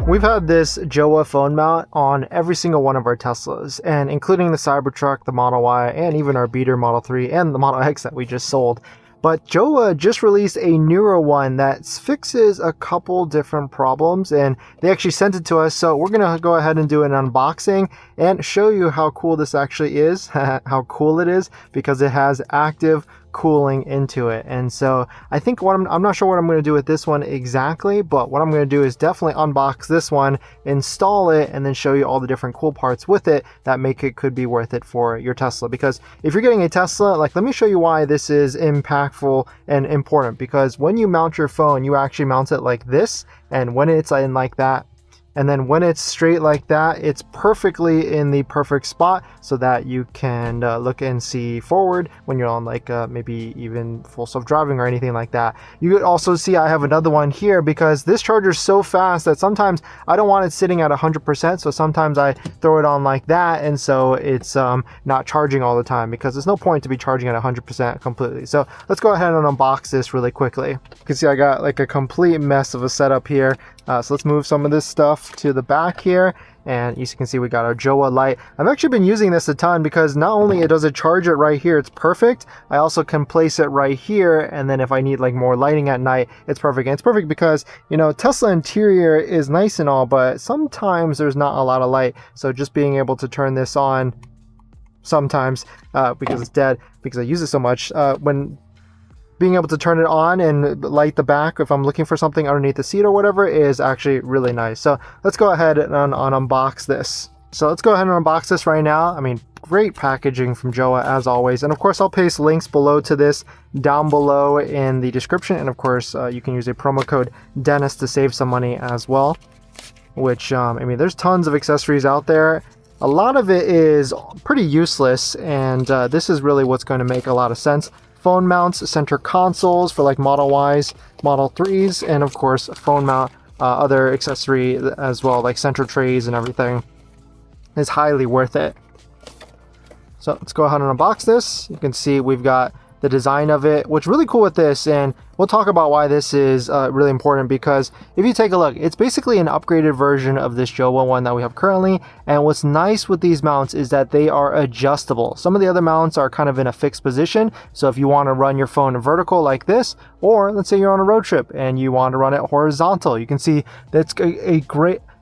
We've had this Jowa phone mount on every single one of our Teslas, and including the Cybertruck, the Model Y, and even our beater Model 3 and the Model X that we just sold. But Jowa just released a newer one that fixes a couple different problems, and they actually sent it to us, so we're going to go ahead and do an unboxing and show you how cool this actually is, how cool it is, because it has active cooling into it. And so I think I'm not sure what I'm going to do with this one exactly, but what I'm going to do is definitely unbox this one, install it, and then show you all the different cool parts with it that make it could be worth it for your Tesla. Because if you're getting a Tesla, like, let me show you why this is impactful and important. Because when you mount your phone, you actually mount it like this, and when it's in like that, and then when it's straight like that, it's perfectly in the perfect spot so that you can look and see forward when you're on like maybe even full self-driving or anything like that. You could also see I have another one here because this charger is so fast that sometimes I don't want it sitting at 100%. So sometimes I throw it on like that, and so it's not charging all the time, because there's no point to be charging at 100% completely. So let's go ahead and unbox this really quickly. You can see I got like a complete mess of a setup here. So let's move some of this stuff to the back here, and as you can see, we got our Jowa light. I've actually been using this a ton because not only does it charge it right here, it's perfect, I also can place it right here, and then if I need like more lighting at night, it's perfect. And it's perfect because, you know, Tesla interior is nice and all, but sometimes there's not a lot of light, so just being able to turn this on sometimes because it's dead, because I use it so much, when being able to turn it on and light the back if I'm looking for something underneath the seat or whatever is actually really nice. So let's go ahead and unbox this. So let's go ahead and unbox this right now. I mean, great packaging from Jowa as always. And of course, I'll paste links below to this down below in the description. And of course, you can use a promo code Dennis to save some money as well, which, I mean, there's tons of accessories out there. A lot of it is pretty useless, and this is really what's going to make a lot of sense. Phone mounts, center consoles for like Model Ys, Model 3s, and of course phone mount, other accessory as well, like center trays and everything is highly worth it. So let's go ahead and unbox this. You can see we've got the design of it. What's really cool with this, and we'll talk about why this is really important, because if you take a look, it's basically an upgraded version of this Jowa one that we have currently. And what's nice with these mounts is that they are adjustable. Some of the other mounts are kind of in a fixed position, so if you want to run your phone vertical like this, or let's say you're on a road trip and you want to run it horizontal, you can see that's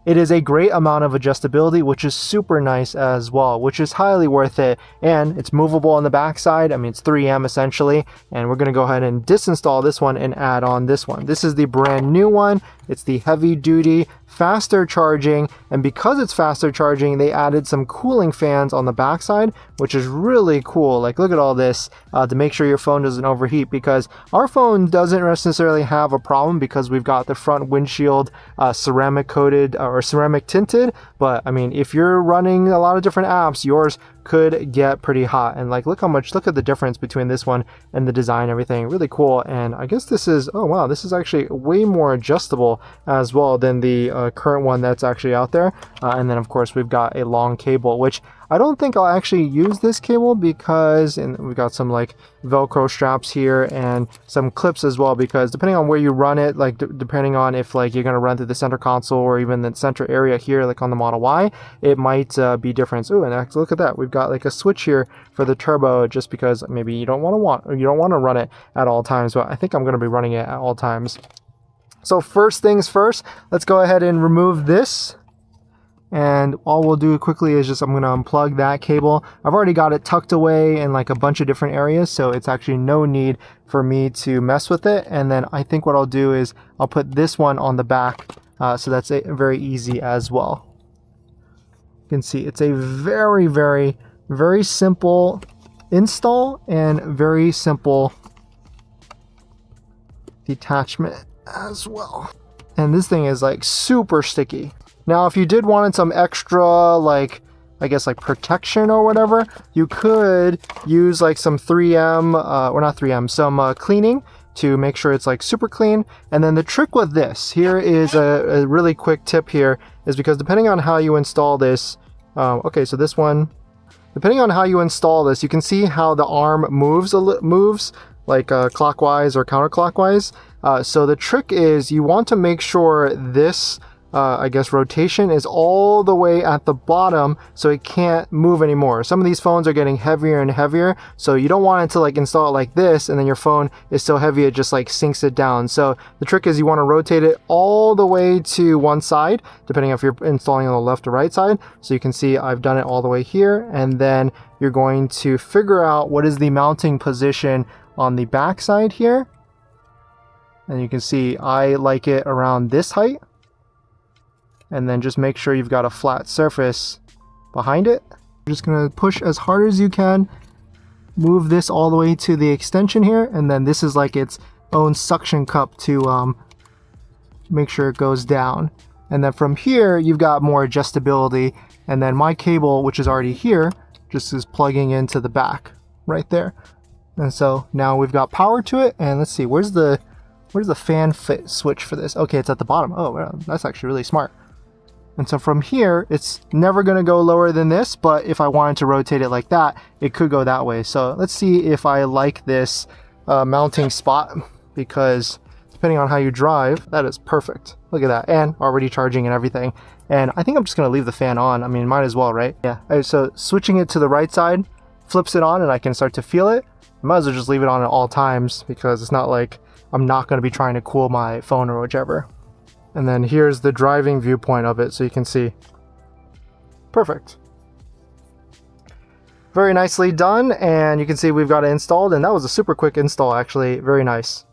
it is a great amount of adjustability, which is super nice as well, which is highly worth it. And it's movable on the back side. I mean, it's 3M essentially. And we're going to go ahead and disinstall this one and add on this one. This is the brand new one. It's the heavy duty, faster charging. And because it's faster charging, they added some cooling fans on the backside, which is really cool. Like, look at all this to make sure your phone doesn't overheat, because our phone doesn't necessarily have a problem because we've got the front windshield ceramic coated or ceramic tinted. But I mean, if you're running a lot of different apps, yours could get pretty hot. And like, look at the difference between this one and the design, everything really cool. And I guess this is, oh wow, this is actually way more adjustable as well than the current one that's actually out there. And then of course we've got a long cable, which I don't think I'll actually use this cable because, and we've got some like Velcro straps here and some clips as well, because depending on where you run it, like depending on if like you're going to run through the center console or even the center area here, like on the Model Y, it might be different. Ooh, and actually look at that. We've got like a switch here for the turbo, just because maybe you don't want to run it at all times, but I think I'm going to be running it at all times. So first things first, let's go ahead and remove this. And all we'll do quickly is just, I'm going to unplug that cable. I've already got it tucked away in like a bunch of different areas, so it's actually no need for me to mess with it. And then I think what I'll do is I'll put this one on the back, so that's very easy as well. You can see it's a very, very, very simple install and very simple detachment as well. And this thing is like super sticky. Now, if you did want some extra, like, I guess like protection or whatever, you could use like some 3M, or not 3M, some cleaning to make sure it's like super clean. And then the trick with this, here is a really quick tip here, is because depending on how you install this, okay, so this one, depending on how you install this, you can see how the arm moves like clockwise or counterclockwise. So the trick is you want to make sure this I guess rotation is all the way at the bottom, so it can't move anymore. Some of these phones are getting heavier and heavier, so you don't want it to like install it like this and then your phone is so heavy it just like sinks it down. So the trick is you want to rotate it all the way to one side, depending if you're installing on the left or right side. So you can see I've done it all the way here, and then you're going to figure out what is the mounting position on the back side here. And you can see I like it around this height. And then just make sure you've got a flat surface behind it. You're just gonna push as hard as you can, move this all the way to the extension here, and then this is like its own suction cup to make sure it goes down. And then from here, you've got more adjustability, and then my cable, which is already here, just is plugging into the back right there. And so now we've got power to it, and let's see, where's the fan fit switch for this? Okay, it's at the bottom. Oh, well, that's actually really smart. And so from here, it's never going to go lower than this, but if I wanted to rotate it like that, it could go that way. So let's see if I like this mounting spot, because depending on how you drive, that is perfect. Look at that, and already charging and everything. And I think I'm just going to leave the fan on. I mean, might as well, right? Yeah. All right, so switching it to the right side flips it on and I can start to feel it. I might as well just leave it on at all times, because it's not like I'm not going to be trying to cool my phone or whichever. And then here's the driving viewpoint of it, so you can see. Perfect. Very nicely done, and you can see we've got it installed, and that was a super quick install actually. Very nice.